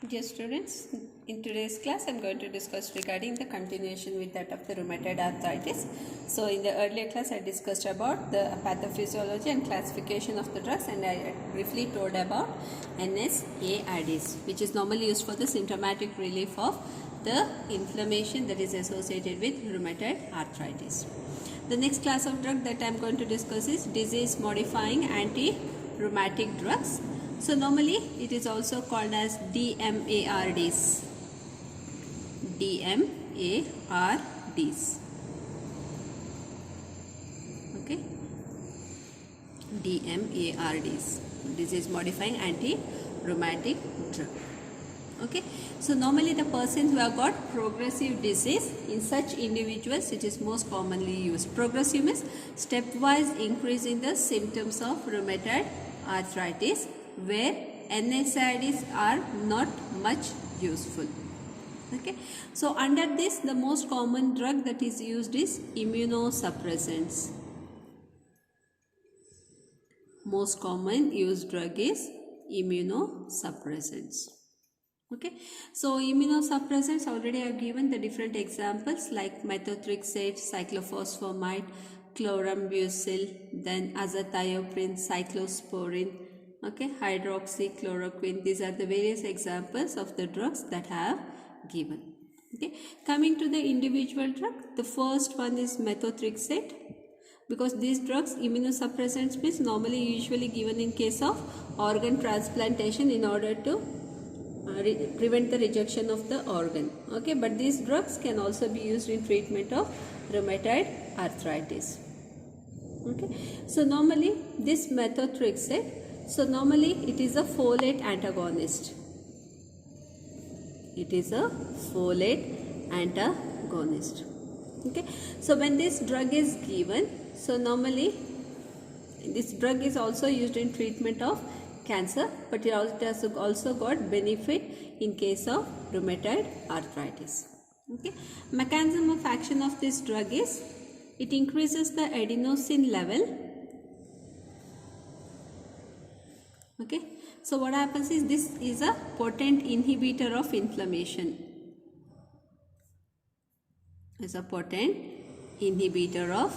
Dear students, in today's class I am going to discuss regarding the continuation with that of the rheumatoid arthritis. So in the earlier class I discussed about the pathophysiology and classification of the drugs, and I briefly told about NSAIDs, which is normally used for the symptomatic relief of the inflammation that is associated with rheumatoid arthritis. The next class of drug that I am going to discuss is disease modifying anti-rheumatic drugs. So normally it is also called as DMARDs. DMARDs. Okay. DMARDs. Disease modifying anti-rheumatic drug. Okay. So normally the persons who have got progressive disease, in such individuals it is most commonly used. Progressive means stepwise increase in the symptoms of rheumatoid arthritis, where NSAIDs are not much useful. Okay, so under this the most common drug that is used is immunosuppressants. Most common used drug is immunosuppressants. Okay, so immunosuppressants, already I have given the different examples like methotrexate, cyclophosphamide, chlorambucil, then azathioprine, cyclosporin, okay, hydroxychloroquine. These are the various examples of the drugs that I have given. Okay, coming to the individual drug, the first one is methotrexate, because these drugs, immunosuppressants, means normally usually given in case of organ transplantation in order to prevent the rejection of the organ. Okay, but these drugs can also be used in treatment of rheumatoid arthritis. Okay, so normally this methotrexate, so normally it is a folate antagonist. It is a folate antagonist. Okay, so when this drug is given, so normally this drug is also used in treatment of cancer, but it has also got benefit in case of rheumatoid arthritis. Okay, mechanism of action of this drug is it increases the adenosine level. Okay, so what happens is this is a potent inhibitor of inflammation. It's a potent inhibitor of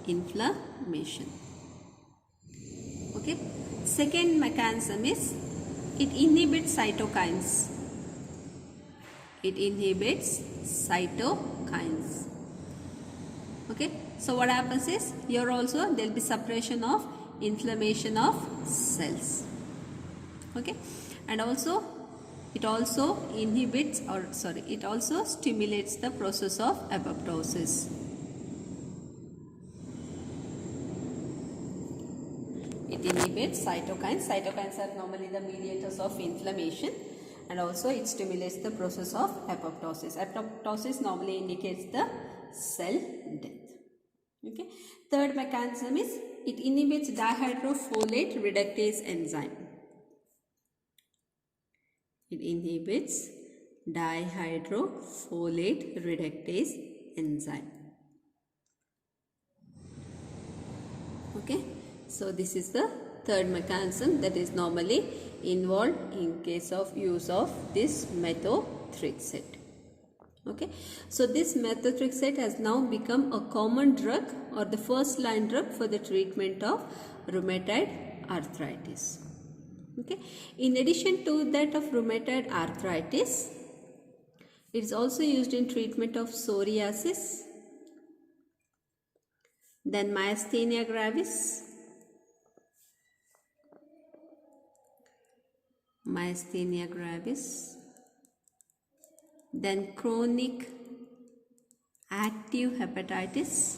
inflammation. Okay, second mechanism is it inhibits cytokines. It inhibits cytokines. Okay, so what happens is here also there will be suppression of inflammation of cells. Okay, and also it also inhibits, or sorry, it also stimulates the process of apoptosis. It inhibits cytokines. Cytokines are normally the mediators of inflammation, and also it stimulates the process of apoptosis. Apoptosis normally indicates the cell death. Okay, third mechanism is it inhibits dihydrofolate reductase enzyme. It inhibits dihydrofolate reductase enzyme. Okay, so this is the third mechanism that is normally involved in case of use of this methotrexate. Okay, so this methotrexate has now become a common drug or the first line drug for the treatment of rheumatoid arthritis. Okay, in addition to that of rheumatoid arthritis, it is also used in treatment of psoriasis, then myasthenia gravis, then chronic active hepatitis,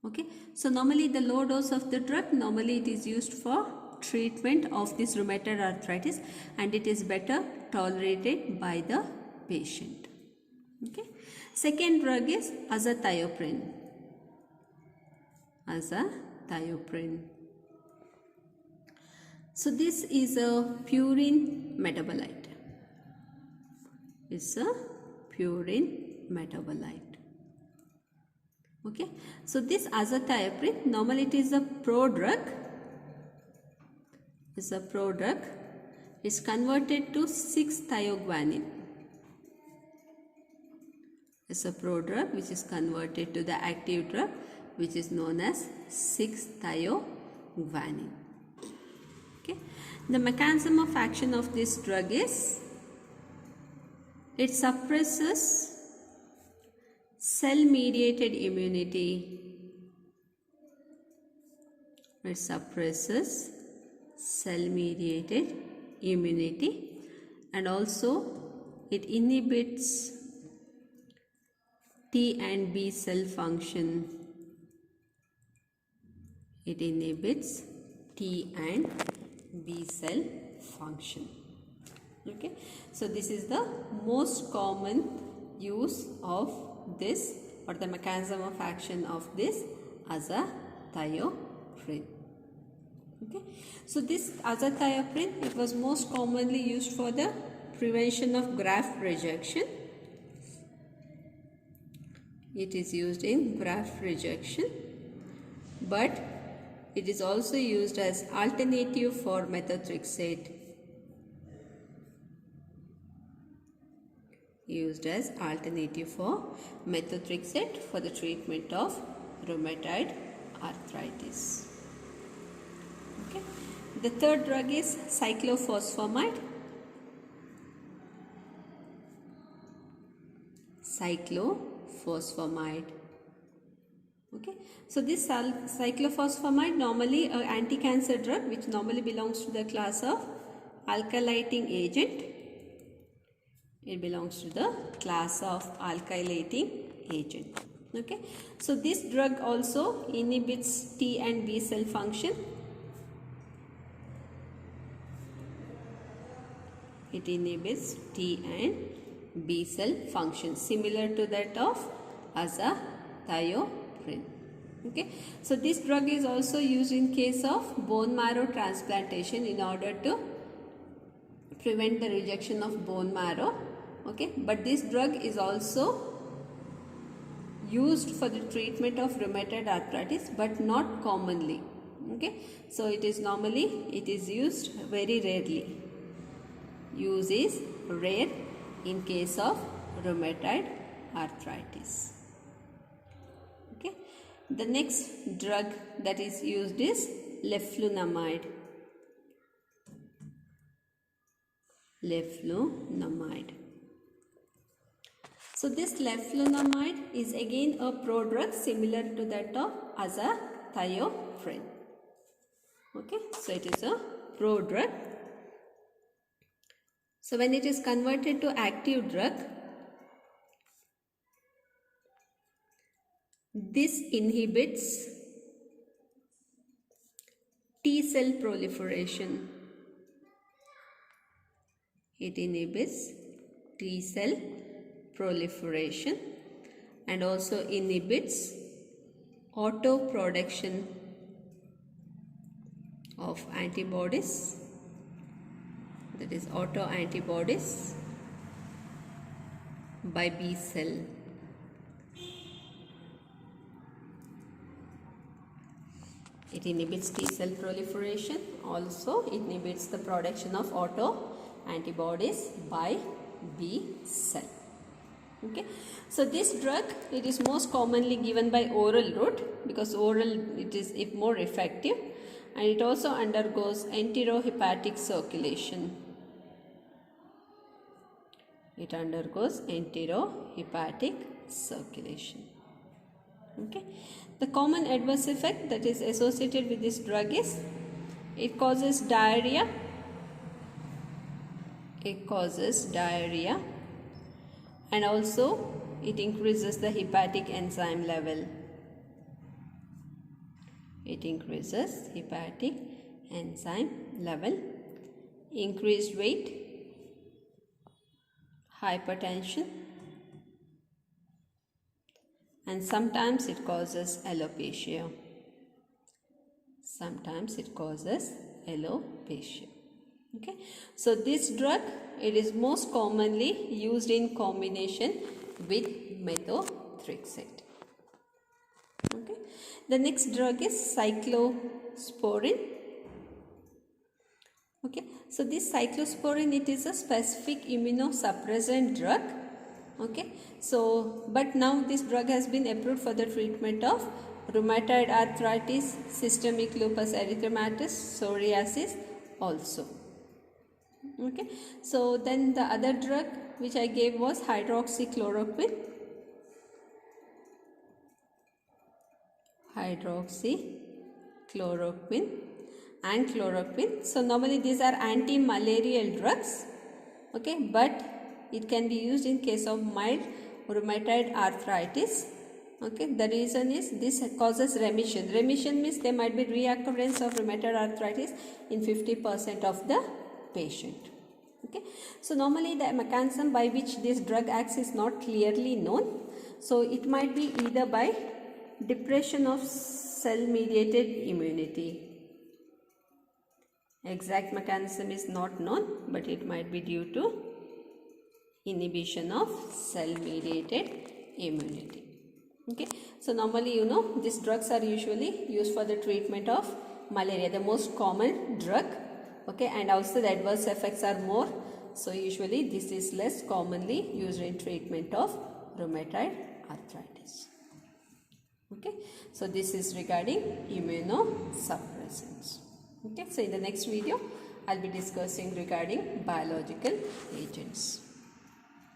Okay, so normally the low dose of the drug, normally it is used for treatment of this rheumatoid arthritis, and it is better tolerated by the patient. Okay, second drug is azathioprine. So this is a purine metabolite. Okay, so this azathioprine, normally it is a prodrug is a prodrug. It's converted to 6-thioguanine. It's a prodrug which is converted to the active drug which is known as 6-thioguanine. Okay. The mechanism of action of this drug is it suppresses cell-mediated immunity. It suppresses cell-mediated immunity and also it inhibits T and B cell function. It inhibits T and B cell function. Okay, so this is the most common use of this or the mechanism of action of this azathioprine. Okay, so this azathioprine, it was most commonly used for the prevention of graft rejection. It is used in graft rejection, but it is also used as alternative for methotrexate. Used as alternative for methotrexate for the treatment of rheumatoid arthritis. Okay. The third drug is cyclophosphamide. Cyclophosphamide. Okay. So this cyclophosphamide, normally an anti-cancer drug which normally belongs to the class of alkylating agent. It belongs to the class of alkylating agent. Okay. So this drug also inhibits T and B cell function. It inhibits T and B cell function similar to that of azathioprine. Okay. So this drug is also used in case of bone marrow transplantation in order to prevent the rejection of bone marrow. Okay, but this drug is also used for the treatment of rheumatoid arthritis, but not commonly. Okay, so it is used very rarely. Use is rare in case of rheumatoid arthritis. Okay, the next drug that is used is leflunomide. Leflunomide. So this leflunomide is again a prodrug similar to that of azathioprine. Okay, so it is a prodrug. So when it is converted to active drug, this inhibits T cell proliferation. It inhibits T cell proliferation and also inhibits autoproduction of antibodies, that is autoantibodies by B cell. It inhibits T cell proliferation, also inhibits the production of autoantibodies by B cell. Okay, so this drug, it is most commonly given by oral route because oral it is more effective, and it also undergoes enterohepatic circulation. It undergoes enterohepatic circulation. Okay, the common adverse effect that is associated with this drug is it causes diarrhea. It causes diarrhea. And also it increases the hepatic enzyme level. It increases hepatic enzyme level, increased weight, hypertension, and sometimes it causes alopecia. Sometimes it causes alopecia. Okay, so this drug, it is most commonly used in combination with methotrexate. Okay, the next drug is cyclosporin. Okay, so this cyclosporin, it is a specific immunosuppressant drug. Okay, so but now this drug has been approved for the treatment of rheumatoid arthritis, systemic lupus erythematosus, psoriasis also. Okay, so then the other drug which I gave was hydroxychloroquine. Hydroxychloroquine and chloroquine. So normally these are anti-malarial drugs. Okay, but it can be used in case of mild rheumatoid arthritis. Okay, the reason is this causes remission. Remission means there might be reoccurrence of rheumatoid arthritis in 50% of the patient. Okay, so normally the mechanism by which this drug acts is not clearly known. So it might be either by depression of cell-mediated immunity. Exact mechanism is not known, but it might be due to inhibition of cell-mediated immunity. Okay, so normally these drugs are usually used for the treatment of malaria, the most common drug. Okay, and also the adverse effects are more, so usually this is less commonly used in treatment of rheumatoid arthritis. Okay, so this is regarding immunosuppressants. Okay, so in the next video I'll be discussing regarding biological agents.